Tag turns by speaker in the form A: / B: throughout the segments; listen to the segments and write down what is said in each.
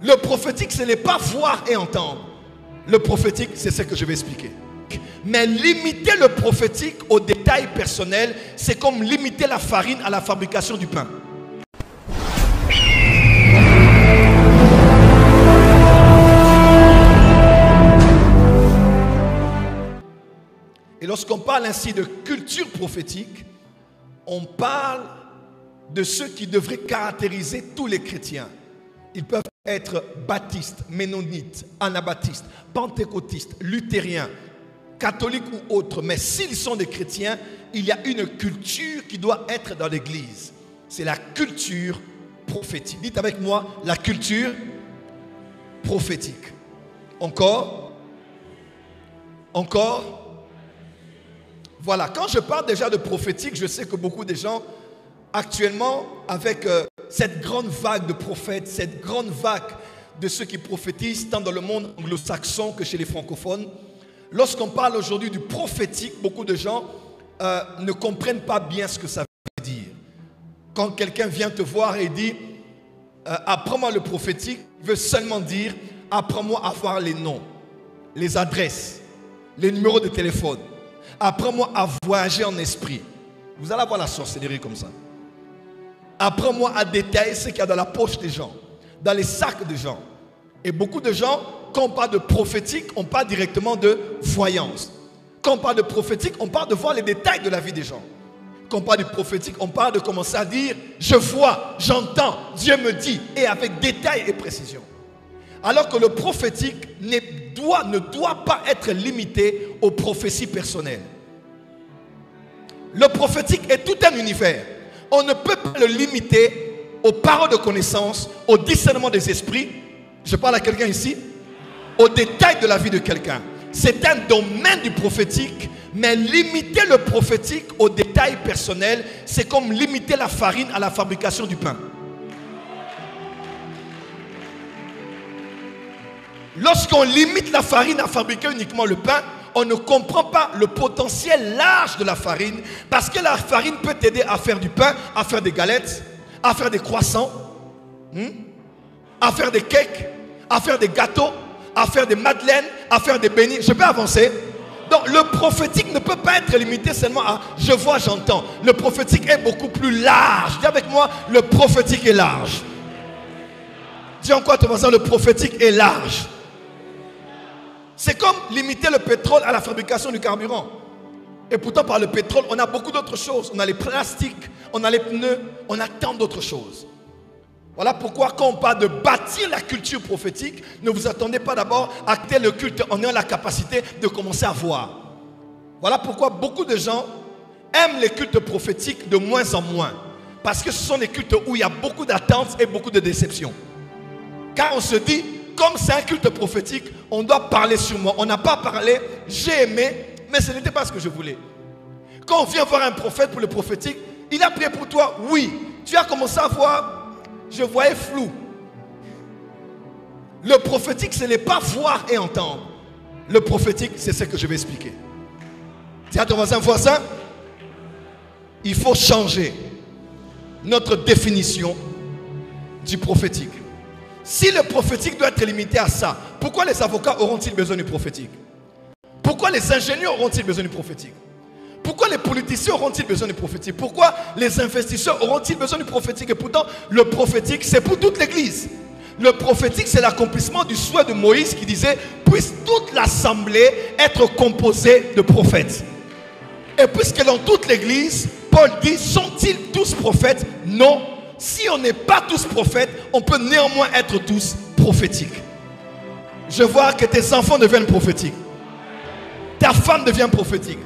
A: Le prophétique, ce n'est pas voir et entendre. Le prophétique, c'est ce que je vais expliquer. Mais limiter le prophétique aux détails personnels, c'est comme limiter la farine à la fabrication du pain. Et lorsqu'on parle ainsi de culture prophétique, on parle de ce qui devrait caractériser tous les chrétiens. Ils peuvent être baptistes, ménonites, anabaptistes, pentecôtistes, luthériens, catholiques ou autres. Mais s'ils sont des chrétiens, il y a une culture qui doit être dans l'église. C'est la culture prophétique. Dites avec moi, la culture prophétique. Encore. Voilà, quand je parle déjà de prophétique, je sais que beaucoup de gens, actuellement, avec cette grande vague de prophètes, cette grande vague de ceux qui prophétisent, tant dans le monde anglo-saxon que chez les francophones, lorsqu'on parle aujourd'hui du prophétique, beaucoup de gens ne comprennent pas bien ce que ça veut dire. Quand quelqu'un vient te voir et dit « Apprends-moi le prophétique », veut seulement dire « Apprends-moi à voir les noms, les adresses, les numéros de téléphone. Apprends-moi à voyager en esprit. » Vous allez avoir la sorcellerie comme ça. Apprends-moi à détailler ce qu'il y a dans la poche des gens, dans les sacs des gens. Et beaucoup de gens, quand on parle de prophétique, on parle directement de voyance. Quand on parle de prophétique, on parle de voir les détails de la vie des gens. Quand on parle de prophétique, on parle de commencer à dire « Je vois, j'entends, Dieu me dit » et avec détail et précision. Alors que le prophétique ne doit pas être limité aux prophéties personnelles. Le prophétique est tout un univers. On ne peut pas le limiter aux paroles de connaissance, au discernement des esprits. Je parle à quelqu'un ici. Aux détails de la vie de quelqu'un. C'est un domaine du prophétique, mais limiter le prophétique aux détails personnels, c'est comme limiter la farine à la fabrication du pain. Lorsqu'on limite la farine à fabriquer uniquement le pain, on ne comprend pas le potentiel large de la farine, parce que la farine peut t'aider à faire du pain, à faire des galettes, à faire des croissants, à faire des cakes, à faire des gâteaux, à faire des madeleines, à faire des bénis. Je peux avancer? Donc le prophétique ne peut pas être limité seulement à « je vois, j'entends ». Le prophétique est beaucoup plus large. Dis avec moi, le prophétique est large. Dis encore à ton voisin, le prophétique est large. C'est comme limiter le pétrole à la fabrication du carburant. Et pourtant, par le pétrole, on a beaucoup d'autres choses. On a les plastiques, on a les pneus, on a tant d'autres choses. Voilà pourquoi quand on parle de bâtir la culture prophétique, ne vous attendez pas d'abord à tel le culte en ayant la capacité de commencer à voir. Voilà pourquoi beaucoup de gens aiment les cultes prophétiques de moins en moins. Parce que ce sont des cultes où il y a beaucoup d'attentes et beaucoup de déceptions. Car on se dit, comme c'est un culte prophétique, on doit parler sur moi. On n'a pas parlé, j'ai aimé, mais ce n'était pas ce que je voulais. Quand on vient voir un prophète pour le prophétique, il a prié pour toi, oui. Tu as commencé à voir, je voyais flou. Le prophétique, ce n'est pas voir et entendre. Le prophétique, c'est ce que je vais expliquer. Dis à ton voisin, il faut changer notre définition du prophétique. Si le prophétique doit être limité à ça, pourquoi les avocats auront-ils besoin du prophétique? Pourquoi les ingénieurs auront-ils besoin du prophétique? Pourquoi les politiciens auront-ils besoin du prophétique? Pourquoi les investisseurs auront-ils besoin du prophétique? Et pourtant, le prophétique, c'est pour toute l'église. Le prophétique, c'est l'accomplissement du souhait de Moïse qui disait « Puisse toute l'assemblée être composée de prophètes ». Et puisque dans toute l'église, Paul dit « Sont-ils tous prophètes ?» Non. Si on n'est pas tous prophètes, on peut néanmoins être tous prophétiques. Je vois que tes enfants deviennent prophétiques. Ta femme devient prophétique.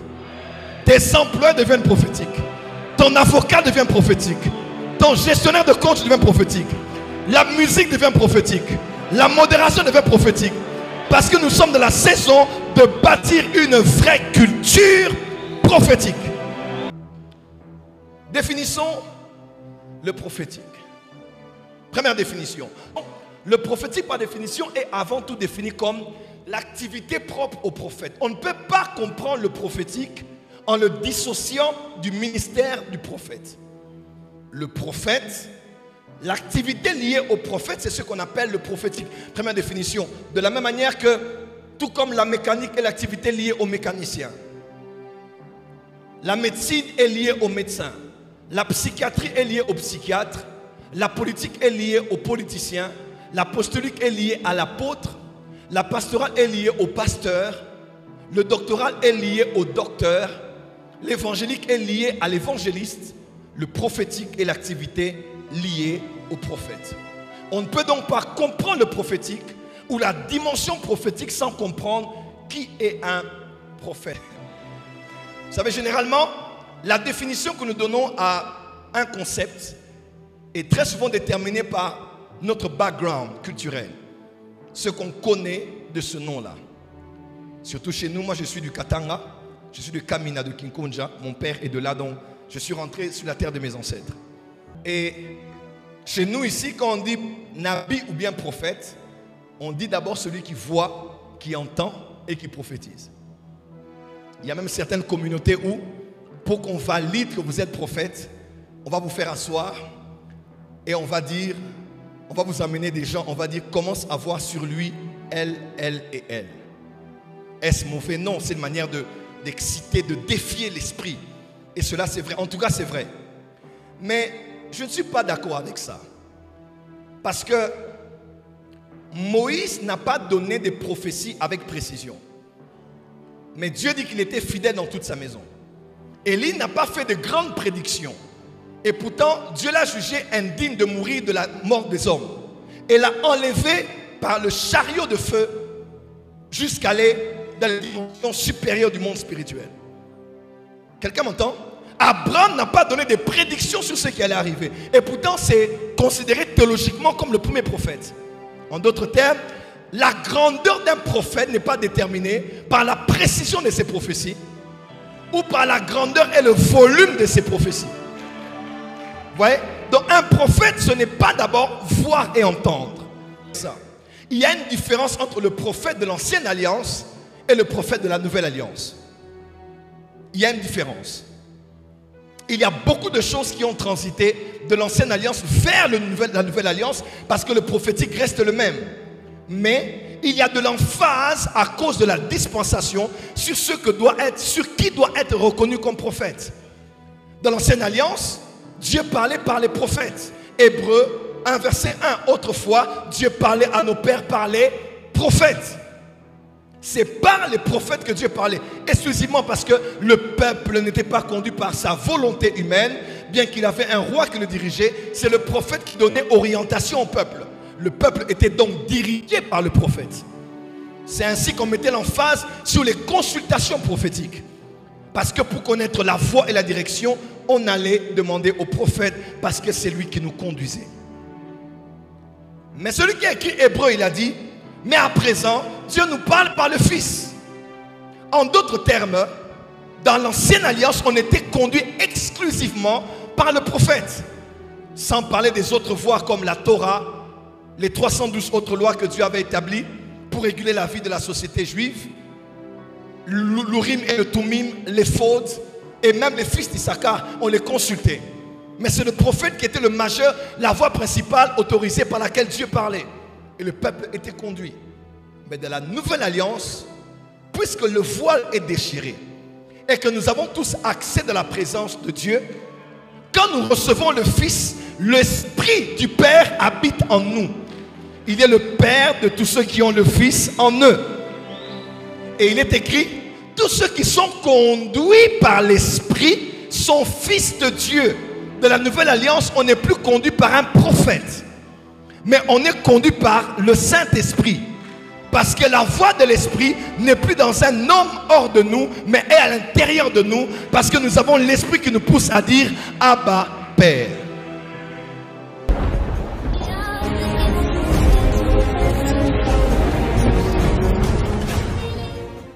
A: Tes emplois deviennent prophétiques. Ton avocat devient prophétique. Ton gestionnaire de compte devient prophétique. La musique devient prophétique. La modération devient prophétique. Parce que nous sommes dans la saison de bâtir une vraie culture prophétique. Définissons le prophétique. Première définition. Le prophétique par définition est avant tout défini comme l'activité propre au prophète. On ne peut pas comprendre le prophétique en le dissociant du ministère du prophète. Le prophète L'activité liée au prophète, c'est ce qu'on appelle le prophétique. Première définition. De la même manière que, tout comme la mécanique est l'activité liée au mécanicien. La médecine est liée au médecin. La psychiatrie est liée au psychiatre. La politique est liée aux politiciens. L'apostolique est liée à l'apôtre. La pastorale est liée au pasteur. Le doctoral est lié au docteur. L'évangélique est lié à l'évangéliste. Le prophétique est l'activité liée au prophète. On ne peut donc pas comprendre le prophétique ou la dimension prophétique sans comprendre qui est un prophète. Vous savez, généralement, la définition que nous donnons à un concept est très souvent déterminée par notre background culturel. Ce qu'on connaît de ce nom-là. Surtout chez nous, moi je suis du Katanga, je suis de Kamina, de Kinkonja. Mon père est de là, donc je suis rentré sur la terre de mes ancêtres. Et chez nous ici, quand on dit Nabi ou bien prophète, on dit d'abord celui qui voit, qui entend et qui prophétise. Il y a même certaines communautés où, pour qu'on valide que vous êtes prophète, on va vous faire asseoir et on va dire, on va vous amener des gens, on va dire commence à voir sur lui, elle et elle. Est-ce mauvais? Non, c'est une manière d'exciter, de défier l'esprit. Et cela c'est vrai, en tout cas c'est vrai. Mais je ne suis pas d'accord avec ça. Parce que Moïse n'a pas donné des prophéties avec précision. Mais Dieu dit qu'il était fidèle dans toute sa maison. Élie n'a pas fait de grandes prédictions. Et pourtant, Dieu l'a jugé indigne de mourir de la mort des hommes. Et l'a enlevé par le chariot de feu jusqu'à aller dans les dimensions supérieures du monde spirituel. Quelqu'un m'entend? Abraham n'a pas donné de prédictions sur ce qui allait arriver. Et pourtant, c'est considéré théologiquement comme le premier prophète. En d'autres termes, la grandeur d'un prophète n'est pas déterminée par la précision de ses prophéties ou par la grandeur et le volume de ses prophéties. Vous voyez? Donc un prophète, ce n'est pas d'abord voir et entendre. Ça. Il y a une différence entre le prophète de l'ancienne alliance et le prophète de la nouvelle alliance. Il y a une différence. Il y a beaucoup de choses qui ont transité de l'ancienne alliance vers la nouvelle alliance parce que le prophétique reste le même. Mais il y a de l'emphase à cause de la dispensation sur ce que doit être, sur qui doit être reconnu comme prophète. Dans l'ancienne alliance, Dieu parlait par les prophètes. Hébreux 1 verset 1. Autrefois, Dieu parlait à nos pères par les prophètes. C'est par les prophètes que Dieu parlait. Exclusivement parce que le peuple n'était pas conduit par sa volonté humaine. Bien qu'il avait un roi qui le dirigeait, c'est le prophète qui donnait orientation au peuple. Le peuple était donc dirigé par le prophète. C'est ainsi qu'on mettait l'emphase sur les consultations prophétiques. Parce que pour connaître la voie et la direction, on allait demander au prophète parce que c'est lui qui nous conduisait. Mais celui qui a écrit Hébreu, il a dit, mais à présent, Dieu nous parle par le Fils. En d'autres termes, dans l'ancienne alliance, on était conduit exclusivement par le prophète. Sans parler des autres voies comme la Torah, les 312 autres lois que Dieu avait établies pour réguler la vie de la société juive, l'Urim et le Tumim, les Faudes, et même les fils d'Issachar, on les consultait. Mais c'est le prophète qui était le majeur, la voie principale autorisée par laquelle Dieu parlait. Et le peuple était conduit. Mais dans la nouvelle alliance, puisque le voile est déchiré et que nous avons tous accès de la présence de Dieu, quand nous recevons le Fils, l'Esprit du Père habite en nous. Il est le Père de tous ceux qui ont le Fils en eux. Et il est écrit, tous ceux qui sont conduits par l'Esprit sont fils de Dieu. De la nouvelle alliance, on n'est plus conduit par un prophète, mais on est conduit par le Saint-Esprit. Parce que la voix de l'Esprit n'est plus dans un homme hors de nous, mais est à l'intérieur de nous. Parce que nous avons l'Esprit qui nous pousse à dire Abba, Père.